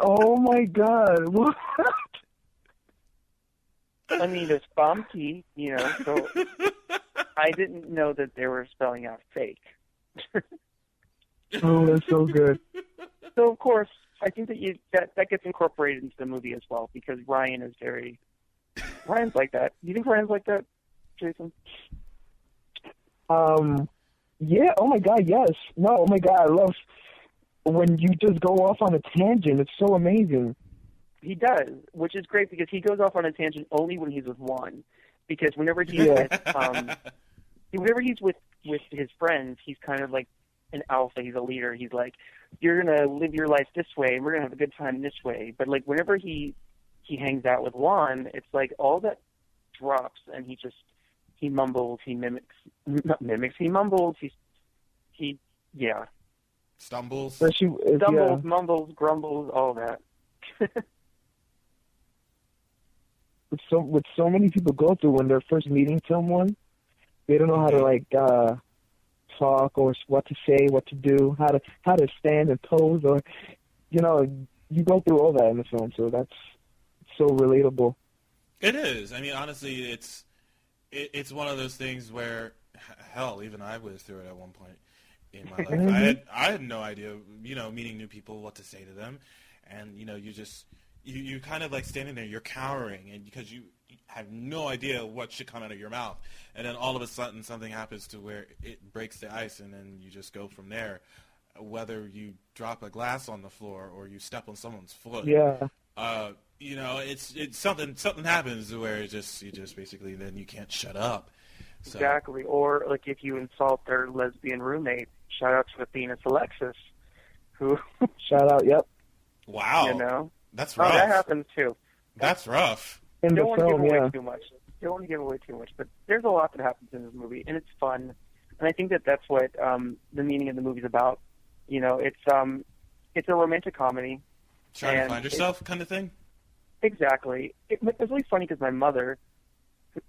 Oh my God! What? I mean, it's bumpy, so I didn't know that they were spelling out fake. Oh, that's so good. So, of course, I think that gets incorporated into the movie as well, because Ryan's like that. Do you think Ryan's like that, Jason? Yeah, oh my God, yes. No, oh my God, I love when you just go off on a tangent. It's so amazing. He does, which is great because he goes off on a tangent only when he's with Juan. Because whenever he's with his friends, he's kind of like an alpha. He's a leader. He's like, you're gonna live your life this way, and we're gonna have a good time this way. But like whenever he hangs out with Juan, it's like all that drops, and he mumbles, he mumbles, yeah. Stumbles. Stumbles, mumbles, grumbles, all that. With so many people go through when they're first meeting someone, they don't know how to talk or what to say, what to do, how to stand and pose, or you go through all that in the film, so that's so relatable. It is. I mean, honestly, it's one of those things where, hell, even I went through it at one point in my life. I had no idea, meeting new people, what to say to them, and you kind of like standing there, you're cowering, and because you have no idea what should come out of your mouth, and then all of a sudden something happens to where it breaks the ice, and then you just go from there. Whether you drop a glass on the floor or you step on someone's foot, it's something happens where you just basically then you can't shut up. So. Exactly, or like if you insult their lesbian roommate. Shout out to Athena's Alexis, who. Shout out, yep. Wow. That's rough. Oh, that happens too. That's rough. In the don't want to film, give away too much. Don't want to give away too much, but there's a lot that happens in this movie, and it's fun. And I think that's what the meaning of the movie is about. It's a romantic comedy. Trying to find yourself kind of thing? Exactly. It was really funny because my mother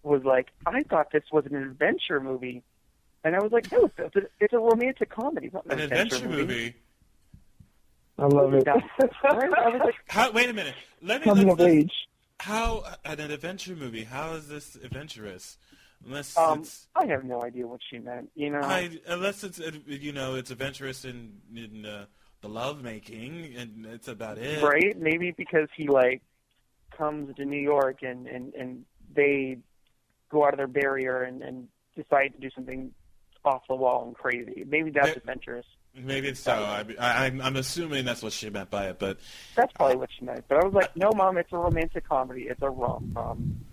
was like, I thought this was an adventure movie. And I was like, no, it's a romantic comedy. It's not an adventure movie. I love it. I was like, wait a minute. Coming of age. How, an adventure movie, how is this adventurous? Unless I have no idea what she meant, unless it's adventurous in the love making, and it's about it. Right? Maybe because he comes to New York and they go out of their barrier and decide to do something off the wall and crazy. Maybe that's adventurous. Maybe it's so. I'm assuming that's what she meant by it, but that's probably what she meant. But I was like, no, Mom, it's a romantic comedy. It's a rom-com.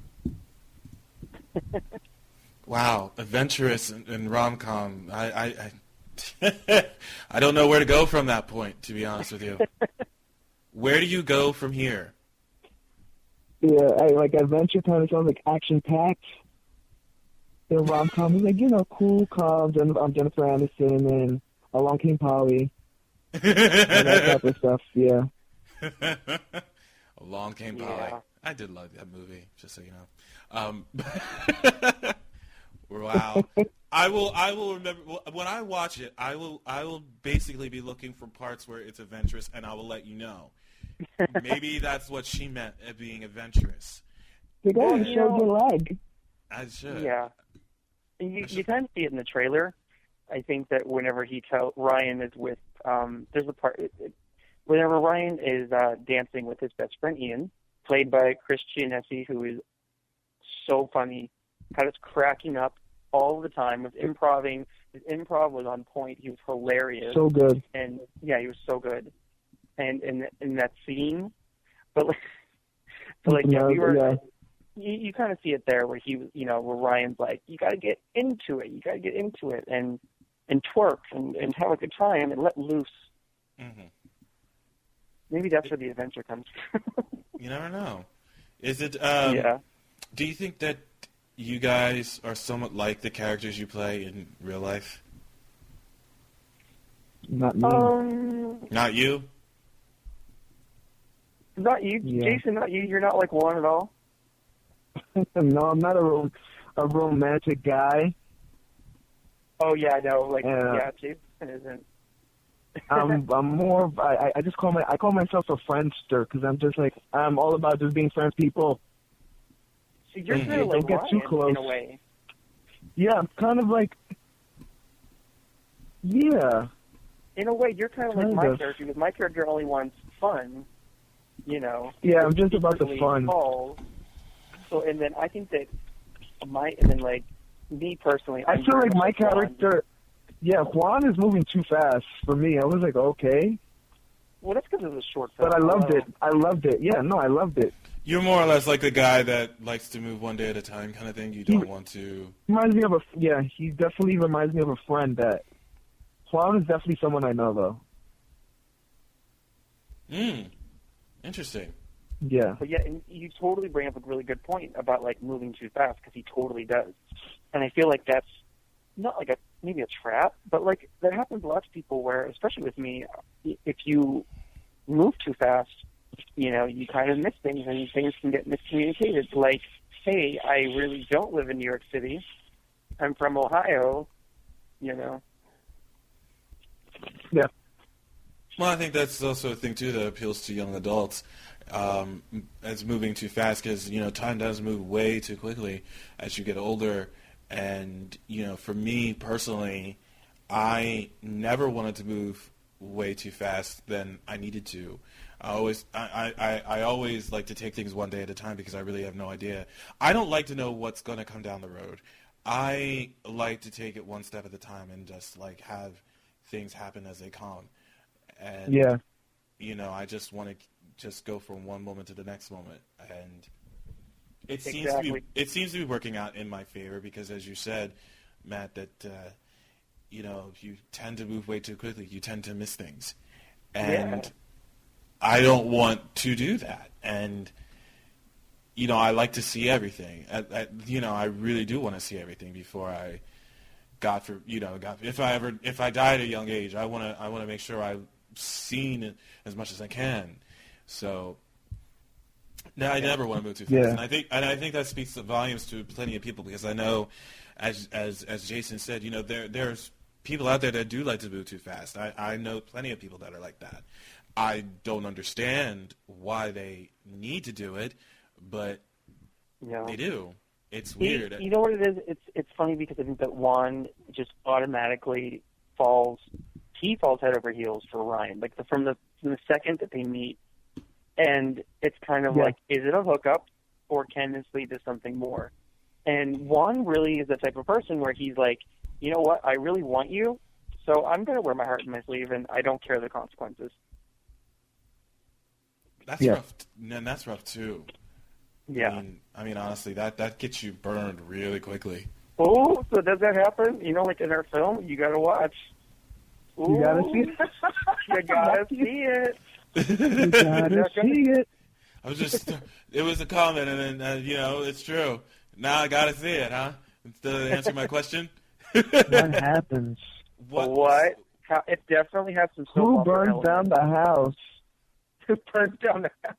Wow, adventurous and rom-com. I I don't know where to go from that point, to be honest with you. Where do you go from here? Yeah, adventure kind of sounds like action-packed. The rom-com is cool, calm, Jennifer Aniston, and Along Came Polly. And that type of stuff, yeah. Along Came Polly. I did love that movie, just so you know. Wow. I will remember when I watch it. I will basically be looking for parts where it's adventurous, and I will let you know. Maybe that's what she meant at being adventurous. You gotta show your leg. I should. Yeah. You kind of see it in the trailer. I think that whenever Ryan is with, there's a part, whenever Ryan is dancing with his best friend Ian, played by Chris Giannessi, who is so funny, had us cracking up all the time, was improving. His improv was on point. He was hilarious. So good. And yeah, he was so good. And in that scene, but we were. Yeah. You kind of see it there where he was, where Ryan's like, you got to get into it. You got to get into it and twerk and have a good time and let loose. Mm-hmm. Maybe that's where the adventure comes from. You never know. Is it? Yeah. Do you think that you guys are somewhat like the characters you play in real life? Not me. Not you? Not you, yeah. Jason. Not you. You're not like Juan at all. No, I'm not a romantic guy. Oh yeah, I know. Jason isn't. I'm more. I just call myself a friendster because I'm just like I'm all about just being friends with people. So you're kind of like Don't get too Ryan, close. in a way. Yeah, I'm kind of like. Yeah. In a way, you're kind of like Kind my of. character, because my character only wants fun, you know. Yeah, I'm just about the secretly fun. involved. So, and then I think that me personally, I I'm feel very like much my Juan. character. Yeah, Juan is moving too fast for me. I was like, okay. Well, that's because it was a short film. But I loved it. Yeah, no, I loved it. You're more or less like the guy that likes to move one day at a time kind of thing. You don't want to... Reminds me of he definitely reminds me of a friend that... Juan is definitely someone I know, though. Interesting. Yeah. But yeah, and you totally bring up a really good point about like moving too fast, because he totally does. And I feel like that's not like maybe a trap, but like that happens to lots of people where, especially with me, if you move too fast, you know, you kind of miss things and things can get miscommunicated. Like, hey, I really don't live in New York City. I'm from Ohio, you know. Yeah. Well, I think that's also a thing, too, that appeals to young adults. As moving too fast, because, you know, time does move way too quickly as you get older. And, you know, for me personally, I never wanted to move way too fast than I needed to. I always like to take things one day at a time because I really have no idea. I don't like to know what's going to come down the road. I like to take it one step at a time and just like have things happen as they come. And, you know, I just want to just go from one moment to the next moment. And it seems to be working out in my favor because, as you said, Matt, that, you know, if you tend to move way too quickly, you tend to miss things. And I don't want to do that. And, you know, I like to see everything. You know, I really do want to see everything before I if I die at a young age, I want to make sure I've seen it as much as I can. So, no, I never want to move too fast. Yeah. And I think that speaks volumes to plenty of people because I know, as Jason said, you know, there's people out there that do like to move too fast. I know plenty of people that are like that. I don't understand why they need to do it, but they do. It's weird. You know what it is? It's funny because I think that Juan just automatically falls head over heels for Ryan. Like from the second that they meet, and it's kind of like, is it a hookup or can this lead to something more? And Juan really is the type of person where he's like, you know what? I really want you, so I'm going to wear my heart in my sleeve, and I don't care the consequences. That's rough, and that's rough too. Yeah. I mean, honestly, that gets you burned really quickly. Oh, so does that happen? You know, like in our film, you got to watch. Ooh, you gotta see it. You gotta see it. You gotta see it. I was just, it was a comment, and then, you know, it's true. Now I gotta see it, huh? Instead of answering my question. What happens? What? It definitely has some soap Who opera burns down the house? Who burns down the house?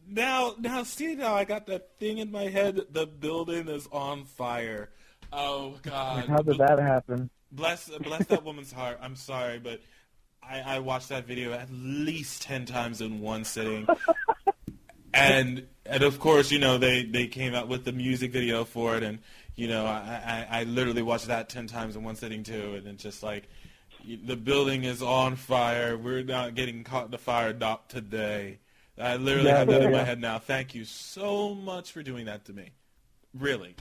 Now, see, now I got that thing in my head. The building is on fire. Oh God! How did that happen? Bless that woman's heart. I'm sorry, but I watched that video at least 10 times in one sitting, and of course, you know, they came out with the music video for it, and you know, I literally watched that 10 times in one sitting too, and it's just like, the building is on fire. We're not getting caught in the fire, not today. I literally have that in my head now. Thank you so much for doing that to me. Really.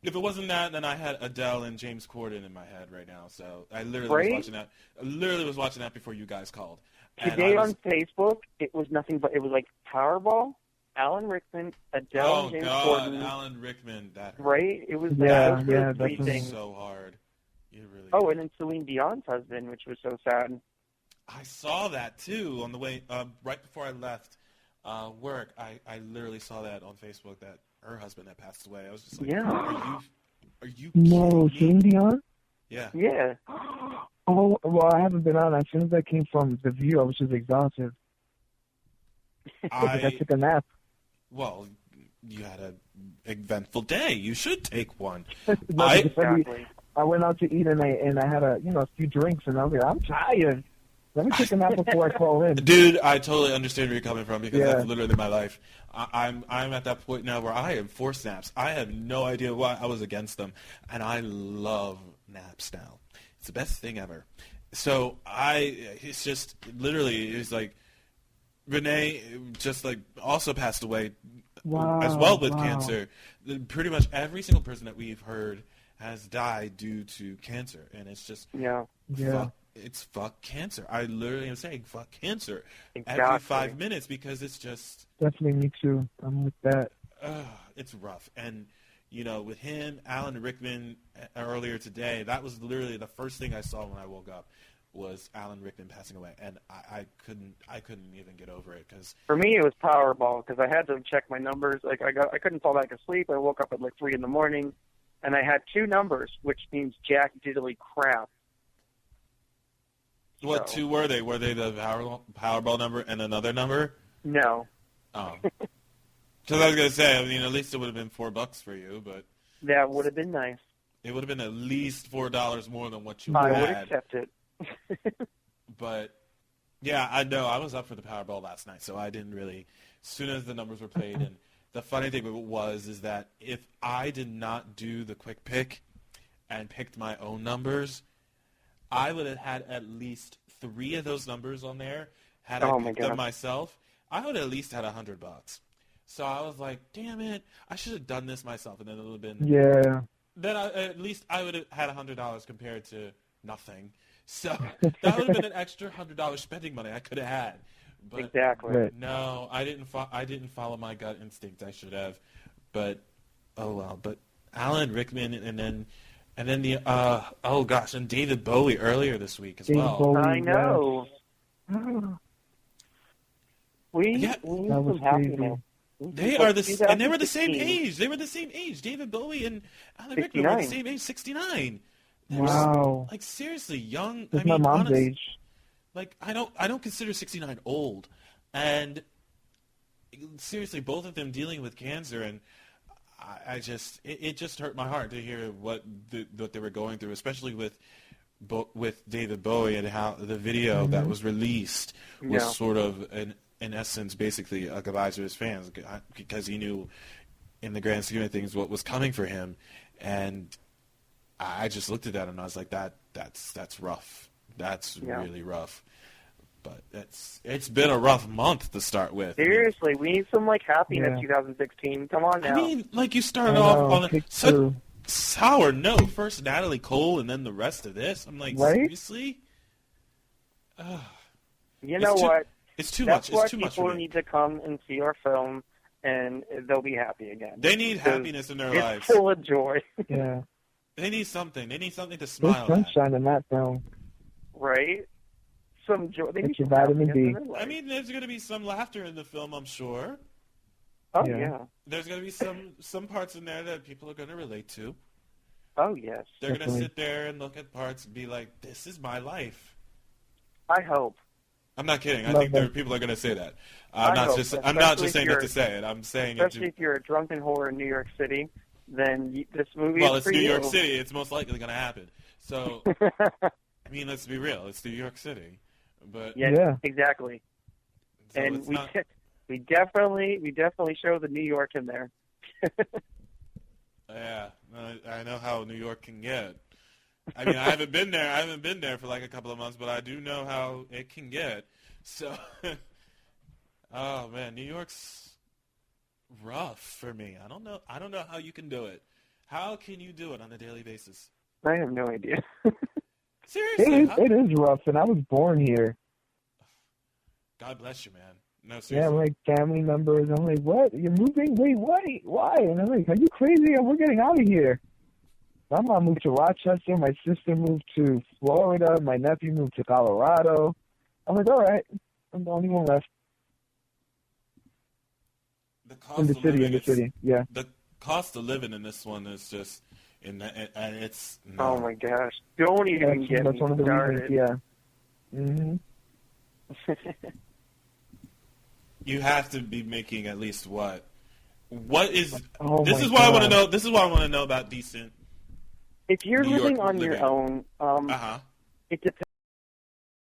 If it wasn't that, then I had Adele and James Corden in my head right now. So I literally was watching that. I literally was watching that before you guys called. Today on Facebook, it was nothing but, it was like Powerball, Alan Rickman, Adele, and James Corden. Alan Rickman. Right? It was three things. So hard. And then Celine Dion's husband, which was so sad. I saw that too on the way right before I left work. I literally saw that on Facebook that her husband had passed away. I was just like, are you no, Celine Dion? Yeah. Oh, well, I haven't been on. As soon as I came from The View, I was just exhausted. I took a nap. Well, you had an eventful day. You should take one. Exactly. I went out to eat and I had a few drinks and I was like, I'm tired. Let me take a nap before I call in. Dude, I totally understand where you're coming from because that's literally my life. I'm at that point now where I have 4 naps. I have no idea why I was against them, and I love naps now. It's the best thing ever. So it's just literally, it's like Renee just like also passed away as well with cancer. Pretty much every single person that we've heard has died due to cancer, and it's just fuck cancer. I literally am saying fuck cancer every 5 minutes because it's just definitely me too. I'm with that. It's rough, and with him, Alan Rickman earlier today, that was literally the first thing I saw when I woke up was Alan Rickman passing away, and I couldn't even get over it because for me it was Powerball because I had to check my numbers. Like I couldn't fall back asleep. I woke up at like 3 a.m. and I had 2 numbers, which means jack diddly crap. What 2 were they? Were they the Powerball number and another number? No. Oh. Because I was going to say, I mean, at least it would have been $4 for you, but... That would have been nice. It would have been at least $4 more than what you had. I would accept it. But, yeah, I know. I was up for the Powerball last night, so I didn't really... As soon as the numbers were played, and the funny thing is that if I did not do the quick pick and picked my own numbers... I would have had at least 3 of those numbers on there. Had I picked them myself, I would have at least had $100. So I was like, damn it, I should have done this myself. And then it would have been... Yeah. Then at least I would have had $100 compared to nothing. So that would have been an extra $100 spending money I could have had. But exactly. No, I didn't follow my gut instinct. I should have. But, oh well. But Alan Rickman and then the and David Bowie earlier this week as well. Bowie, I know. We need some happiness. They are and they were the same age. They were the same age. David Bowie and Alan Rickman were the same age, 69. Wow. Like seriously, young. That's my mom's age. Like I don't consider 69 old, and seriously, both of them dealing with cancer and. It just hurt my heart to hear what they were going through, especially with David Bowie and how the video that was released was sort of in essence basically a goodbye to his fans because he knew in the grand scheme of things what was coming for him, and I just looked at that and I was like that's rough. That's really rough. But it's been a rough month to start with. Seriously, we need some happiness. 2016. Come on now. I mean, you started off on such a sour note. First Natalie Cole, and then the rest of this. I'm like, seriously? You know what? It's too much. It's too much for me. People need to come and see our film, and they'll be happy again. They need happiness in their lives. It's full of joy. Yeah. They need something. They need something to smile There's sunshine in that film. Right? Some joy. It's your vitamin D. I mean, there's going to be some laughter in the film, I'm sure. Oh, yeah. There's going to be some parts in there that people are going to relate to. Oh, yes. They're going to sit there and look at parts and be like, this is my life. I hope. I'm not kidding. I think people are going to say that. I'm not just saying that to say it. I'm saying especially if you're a drunken whore in New York City, then this movie well, is it's New York City. It's most likely going to happen. So, I mean, let's be real. It's New York City. But yeah, exactly. So and we definitely show the New York in there. Yeah, I know how New York can get. I mean, I haven't been there for like a couple of months, but I do know how it can get. So, oh man, New York's rough for me. I don't know how you can do it. How can you do it on a daily basis? I have no idea. Seriously, it is rough, and I was born here. God bless you, man. No, seriously. Yeah, like family members. I'm like, what? You're moving? Wait, what? Why? And I'm like, are you crazy? We're getting out of here. My mom moved to Rochester. My sister moved to Florida. My nephew moved to Colorado. I'm like, all right. I'm the only one left. The cost in the city, yeah. The cost of living in this one is just, and it's. No. Oh my gosh! Don't even get me started. Yeah. Mhm. You have to be making at least what? What is? Oh this is what I want to know. This is what I want to know about decent. If you're New York living on your living. own, Uh-huh. it depends